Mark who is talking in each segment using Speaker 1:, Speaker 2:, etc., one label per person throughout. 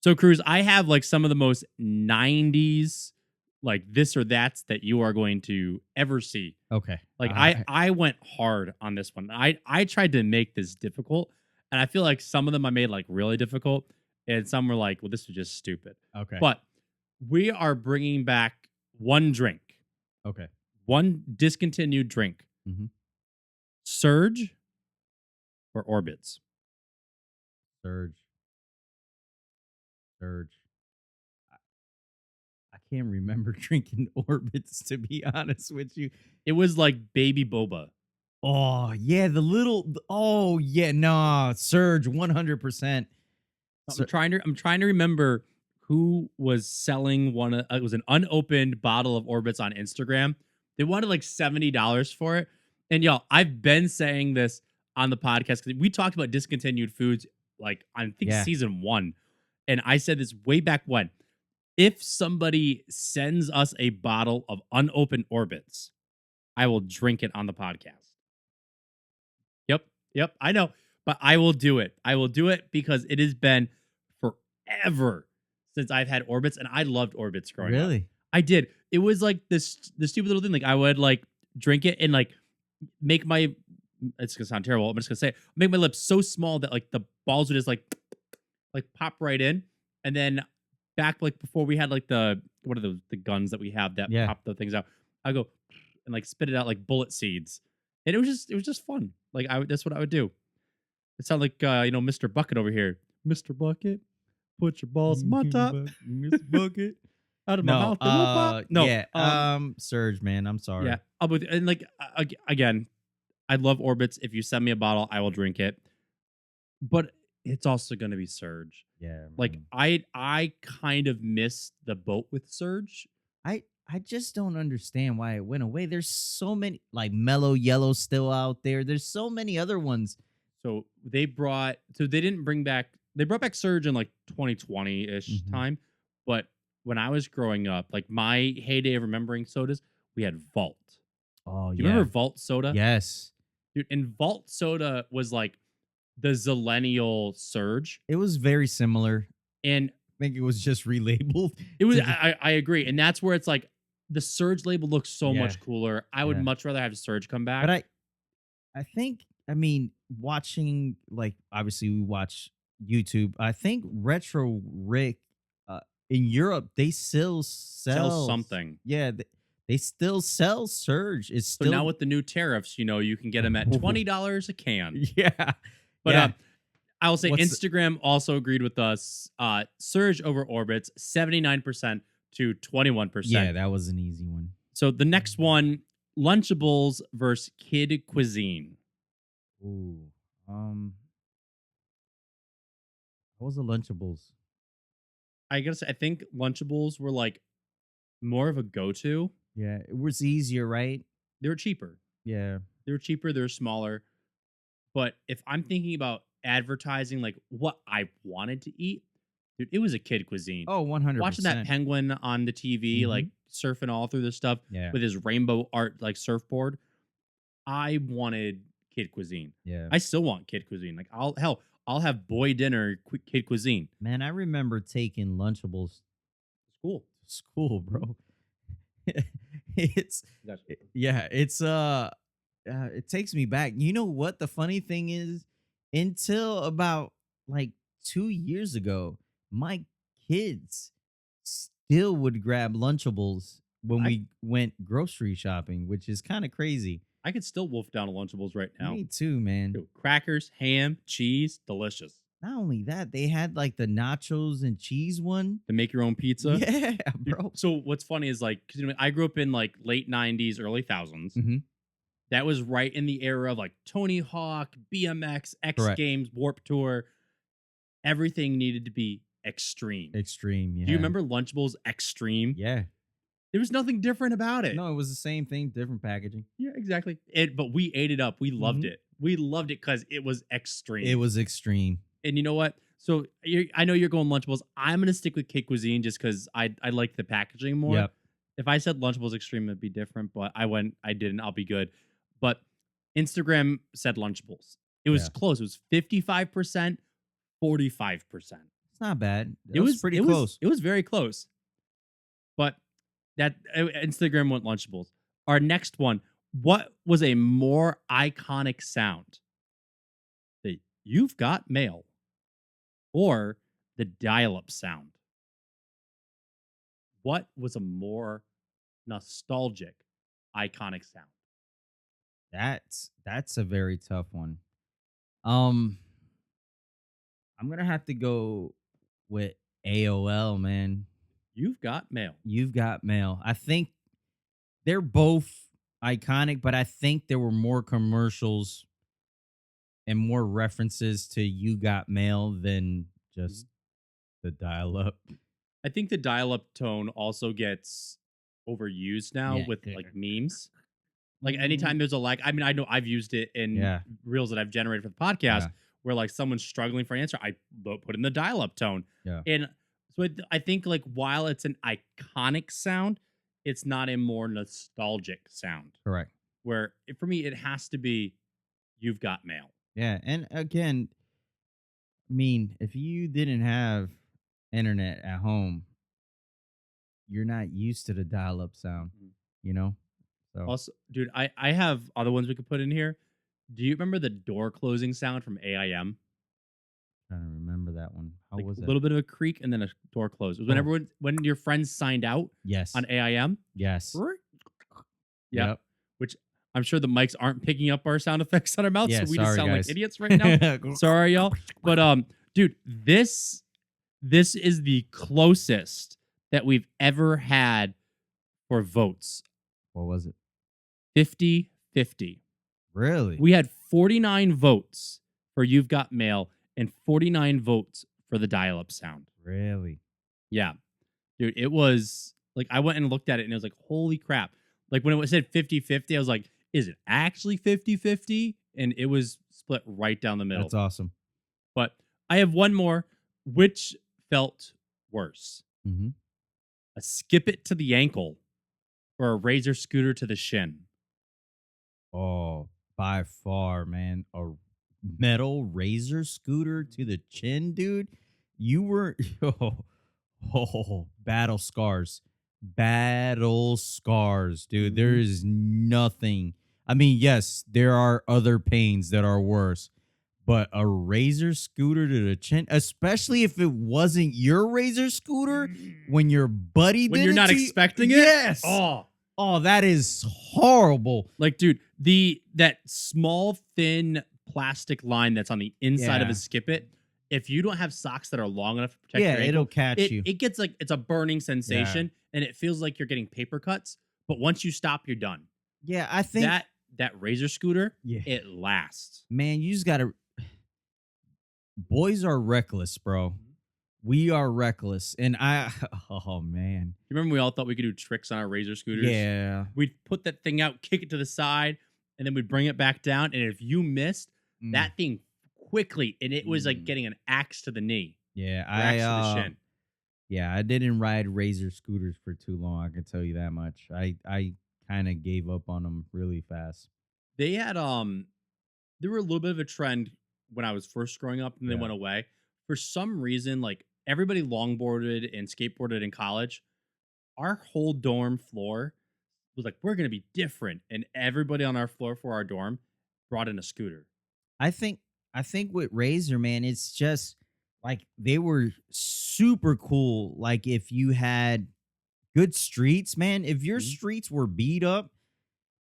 Speaker 1: So, Cruz, I have like some of the most 90s, like this or that's that you are going to ever see.
Speaker 2: Okay.
Speaker 1: Like
Speaker 2: All
Speaker 1: I,
Speaker 2: right.
Speaker 1: I went hard on this one. I tried to make this difficult, and I feel like some of them I made like really difficult, and some were like, well, this was just stupid.
Speaker 2: Okay.
Speaker 1: But we are bringing back one drink,
Speaker 2: Okay.
Speaker 1: one discontinued drink:
Speaker 2: Mm-hmm.
Speaker 1: Surge or Orbitz.
Speaker 2: Surge. Surge. I, I can't remember drinking Orbits, to be honest with you.
Speaker 1: It was like baby boba.
Speaker 2: Oh, yeah. Oh, yeah. Nah. Surge 100%.
Speaker 1: I'm trying to remember who was selling one. It was an unopened bottle of Orbitz on Instagram. They wanted like $70 for it. And y'all, I've been saying this on the podcast because we talked about discontinued foods like I think
Speaker 2: Yeah.
Speaker 1: season 1, and I said this way back when. If somebody sends us a bottle of unopened Orbitz, I will drink it on the podcast. Yep, I know, but I will do it. I will do it because it has been forever since I've had Orbitz, and I loved Orbitz growing up.
Speaker 2: Really?
Speaker 1: I did. It was like this stupid little thing. Like I would like drink it and like make my. It's gonna sound terrible. I'm just gonna say make my lips so small that like the balls would just like pop right in, and then back like before we had like the what are the guns that we have that
Speaker 2: Yeah.
Speaker 1: pop the things out. I go and like spit it out like bullet seeds, and it was just fun. Like that's what I would do. It sounded like Mr. Bucket over here. Mr. Bucket, put your balls in my top.
Speaker 2: Miss Bucket.
Speaker 1: Out of my mouth. They won't pop. No.
Speaker 2: Yeah. Surge, man. I'm sorry.
Speaker 1: Yeah. I'll be, and like again, I love Orbits. If you send me a bottle, I will drink it. But it's also going to be Surge.
Speaker 2: Yeah.
Speaker 1: Like
Speaker 2: man.
Speaker 1: I kind of missed the boat with Surge.
Speaker 2: I just don't understand why it went away. There's so many, like Mellow Yellow still out there. There's so many other ones.
Speaker 1: So they brought they brought back Surge in like 2020-ish time. But when I was growing up, like my heyday of remembering sodas, we had Vault.
Speaker 2: Oh,
Speaker 1: Do you remember Vault soda?
Speaker 2: Yes.
Speaker 1: Dude, and Vault soda was like the Zillennial Surge.
Speaker 2: It was very similar.
Speaker 1: And
Speaker 2: I think it was just relabeled.
Speaker 1: it was I agree. And that's where it's like the Surge label looks so
Speaker 2: Yeah.
Speaker 1: much cooler. I would
Speaker 2: Yeah.
Speaker 1: much rather have Surge come back.
Speaker 2: But I mean, watching, like, obviously we watch YouTube. I think Retro Rick in Europe, they still
Speaker 1: sell something.
Speaker 2: Yeah, they still sell Surge. It's
Speaker 1: So
Speaker 2: still
Speaker 1: now with the new tariffs, you can get them at $20 a can.
Speaker 2: yeah.
Speaker 1: But
Speaker 2: yeah.
Speaker 1: I will say Instagram also agreed with us. Surge over Orbits, 79% to 21%.
Speaker 2: Yeah, that was an easy one.
Speaker 1: So the next one, Lunchables versus Kid Cuisine.
Speaker 2: Ooh. What was the Lunchables?
Speaker 1: I gotta say, I think Lunchables were like more of a go-to.
Speaker 2: Yeah, it was easier, right?
Speaker 1: They were cheaper.
Speaker 2: Yeah.
Speaker 1: They were cheaper. They were smaller. But if I'm thinking about advertising, like what I wanted to eat, dude, it was a Kid Cuisine.
Speaker 2: Oh, 100%.
Speaker 1: Watching that penguin on the TV, like surfing all through this stuff with his rainbow art like surfboard, I wanted Kid Cuisine.
Speaker 2: Yeah.
Speaker 1: I still want Kid Cuisine. Like I'll have boy dinner Kid Cuisine.
Speaker 2: Man, I remember taking Lunchables to school, bro. It takes me back. You know what the funny thing is? Until about like 2 years ago, my kids still would grab Lunchables when we went grocery shopping, which is kind of crazy.
Speaker 1: I could still wolf down a Lunchables right now.
Speaker 2: Me too, man.
Speaker 1: Dude, crackers, ham, cheese, delicious.
Speaker 2: Not only that, they had like the nachos and cheese one.
Speaker 1: To make your own pizza?
Speaker 2: Yeah, bro.
Speaker 1: So what's funny is like, because I grew up in like late 90s, early 1000s.
Speaker 2: Mm-hmm.
Speaker 1: That was right in the era of like Tony Hawk, BMX, X
Speaker 2: Correct.
Speaker 1: Games, Warp Tour. Everything needed to be extreme.
Speaker 2: Extreme, yeah.
Speaker 1: Do you remember Lunchables Extreme?
Speaker 2: Yeah.
Speaker 1: There was nothing different about it.
Speaker 2: No, it was the same thing, different packaging.
Speaker 1: Yeah, exactly. But we ate it up. We loved it. We loved it because it was extreme.
Speaker 2: It was extreme.
Speaker 1: And you know what? So I know you're going Lunchables. I'm going to stick with Kid Cuisine just because I like the packaging more.
Speaker 2: Yep.
Speaker 1: If I said Lunchables Extreme, it'd be different. But I didn't. I'll be good. But Instagram said Lunchables. It was close. It was 55%, 45%.
Speaker 2: It's not bad.
Speaker 1: It
Speaker 2: That was pretty close.
Speaker 1: it was very close. But that Instagram went Lunchables. Our next one, what was a more iconic sound? The "You've got mail" or the dial-up sound? What was a more nostalgic, iconic sound?
Speaker 2: That's a very tough one. Um, I'm gonna have to go with AOL, man.
Speaker 1: You've got mail.
Speaker 2: You've got mail. I think they're both iconic, but I think there were more commercials and more references to You Got Mail than just the dial up.
Speaker 1: I think the dial-up tone also gets overused now
Speaker 2: Yeah.
Speaker 1: with like memes. Like anytime there's a like, I mean, I know I've used it in
Speaker 2: Yeah.
Speaker 1: reels that I've generated for the podcast
Speaker 2: Yeah.
Speaker 1: where like someone's struggling for an answer, I put in the dial-up tone.
Speaker 2: Yeah.
Speaker 1: And so I think like while it's an iconic sound, it's not a more nostalgic sound.
Speaker 2: Correct.
Speaker 1: Where for me, it has to be "You've got mail."
Speaker 2: Yeah. And again, I mean, if you didn't have internet at home, you're not used to the dial up sound,
Speaker 1: Mhm.
Speaker 2: you know? So
Speaker 1: Also, dude, I have other ones we could put in here. Do you remember the door closing sound from AIM?
Speaker 2: trying to remember that one. How
Speaker 1: Like
Speaker 2: was
Speaker 1: a
Speaker 2: it?
Speaker 1: little bit of a creak and then a door closed. It was when
Speaker 2: Oh.
Speaker 1: everyone, when your friends signed out
Speaker 2: Yes.
Speaker 1: on AIM.
Speaker 2: Yes.
Speaker 1: Yeah.
Speaker 2: Yep.
Speaker 1: Which I'm sure the mics aren't picking up our sound effects on our mouths,
Speaker 2: Yeah,
Speaker 1: so we just
Speaker 2: sorry,
Speaker 1: sound
Speaker 2: guys.
Speaker 1: like idiots right now. Sorry, y'all. But dude, this is the closest that we've ever had for votes.
Speaker 2: What was it?
Speaker 1: 50-50.
Speaker 2: Really?
Speaker 1: We had 49 votes for "You've Got Mail" and 49 votes for the dial-up sound.
Speaker 2: Really?
Speaker 1: Yeah. Dude, it was like I went and looked at it and it was like, holy crap. Like when it said 50-50, I was like, is it actually 50-50? And it was split right down the middle.
Speaker 2: That's awesome.
Speaker 1: But I have one more. Which felt worse?
Speaker 2: Mm-hmm.
Speaker 1: A skip it to the ankle or a razor scooter to the shin?
Speaker 2: Oh, by far, man. A metal razor scooter to the chin, dude. You were battle scars. Battle scars, dude. There is nothing. I mean, yes, there are other pains that are worse, but a razor scooter to the chin, especially if it wasn't your razor scooter when your buddy
Speaker 1: When
Speaker 2: did
Speaker 1: you're
Speaker 2: it
Speaker 1: not
Speaker 2: to you-
Speaker 1: expecting it?
Speaker 2: Yes.
Speaker 1: Oh.
Speaker 2: Oh, that is horrible.
Speaker 1: Like, dude, that small, thin plastic line that's on the inside of
Speaker 2: Yeah.
Speaker 1: a skip it, if you don't have socks that are long enough to protect
Speaker 2: Yeah,
Speaker 1: your ankle,
Speaker 2: it'll catch you.
Speaker 1: it gets like it's a burning sensation and it feels like you're getting paper cuts. But once you stop, you're done.
Speaker 2: Yeah, I think
Speaker 1: That razor scooter,
Speaker 2: Yeah.
Speaker 1: it lasts.
Speaker 2: man, you just gotta. Boys are reckless, bro. We are reckless, and I. Oh man.
Speaker 1: You remember we all thought we could do tricks on our razor scooters?
Speaker 2: Yeah.
Speaker 1: We'd put that thing out, kick it to the side, and then we'd bring it back down. And if you missed that thing quickly, and it was like getting an axe to the knee.
Speaker 2: Yeah,
Speaker 1: or axe to the shin.
Speaker 2: Yeah, I didn't ride razor scooters for too long. I can tell you that much. I kind of gave up on them really fast.
Speaker 1: They had they were a little bit of a trend when I was first growing up and they
Speaker 2: Yeah.
Speaker 1: went away. For some reason, like everybody longboarded and skateboarded in college. Our whole dorm floor was like, we're gonna be different. And everybody on our floor for our dorm brought in a scooter.
Speaker 2: I think with Razor, man, it's just like they were super cool. Like if you had good streets, man, if your streets were beat up,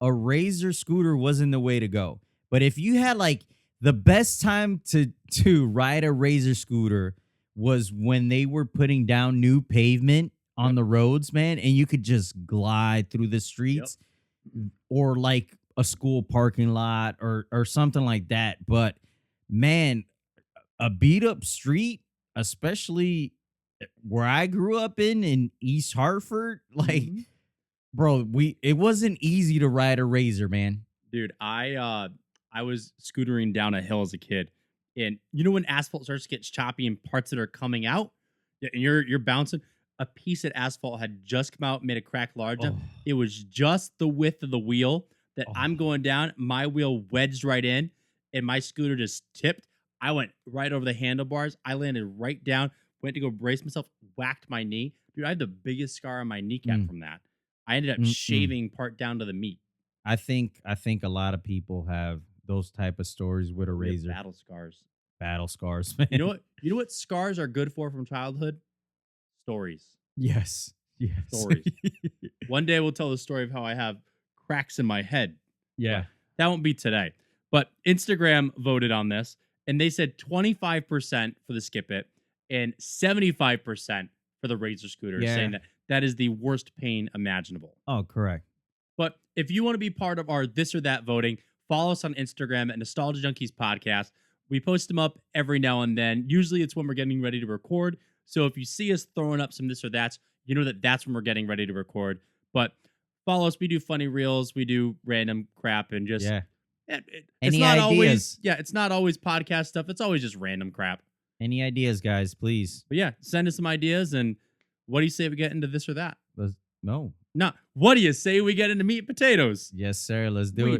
Speaker 2: a Razor scooter wasn't the way to go. But if you had like the best time to ride a Razor scooter was when they were putting down new pavement on the roads, man, and you could just glide through the streets or like a school parking lot or something like that. But man, a beat up street, especially where I grew up in East Hartford, like bro, it wasn't easy to ride a Razor, man.
Speaker 1: Dude, I was scootering down a hill as a kid, and you know when asphalt starts to get choppy and parts that are coming out, yeah, and you're bouncing. A piece of asphalt had just come out, made a crack large enough. It was just the width of the wheel that I'm going down. My wheel wedged right in, and my scooter just tipped. I went right over the handlebars. I landed right down. went to go brace myself, whacked my knee. Dude, I had the biggest scar on my kneecap
Speaker 2: Mm.
Speaker 1: from that. I ended up
Speaker 2: Mm-mm.
Speaker 1: shaving part down to the meat.
Speaker 2: I think a lot of people have those type of stories with a
Speaker 1: We have
Speaker 2: razor.
Speaker 1: battle scars.
Speaker 2: Battle scars, man.
Speaker 1: You know what? You know what scars are good for from childhood? Stories.
Speaker 2: Yes. Yes.
Speaker 1: Stories. One day we'll tell the story of how I have cracks in my head.
Speaker 2: Yeah.
Speaker 1: But that won't be today. But Instagram voted on this, and they said 25% for the Skip It and 75% for the Razor scooter,
Speaker 2: Yeah.
Speaker 1: saying that that is the worst pain imaginable.
Speaker 2: Oh, correct.
Speaker 1: But if you want to be part of our this or that voting, follow us on Instagram at Nostalgia Junkies Podcast. We post them up every now and then. Usually it's when we're getting ready to record. So if you see us throwing up some this or that's, you know that that's when we're getting ready to record. But follow us. We do funny reels. We do random crap and just
Speaker 2: Yeah.
Speaker 1: it's
Speaker 2: Any
Speaker 1: not
Speaker 2: ideas?
Speaker 1: it's not always podcast stuff. It's always just random crap.
Speaker 2: Any ideas, guys? Please.
Speaker 1: But yeah, send us some ideas. And what do you say we get into this or that?
Speaker 2: No.
Speaker 1: No, what do you say we get into meat and potatoes?
Speaker 2: Yes, sir. Let's do
Speaker 1: We
Speaker 2: it.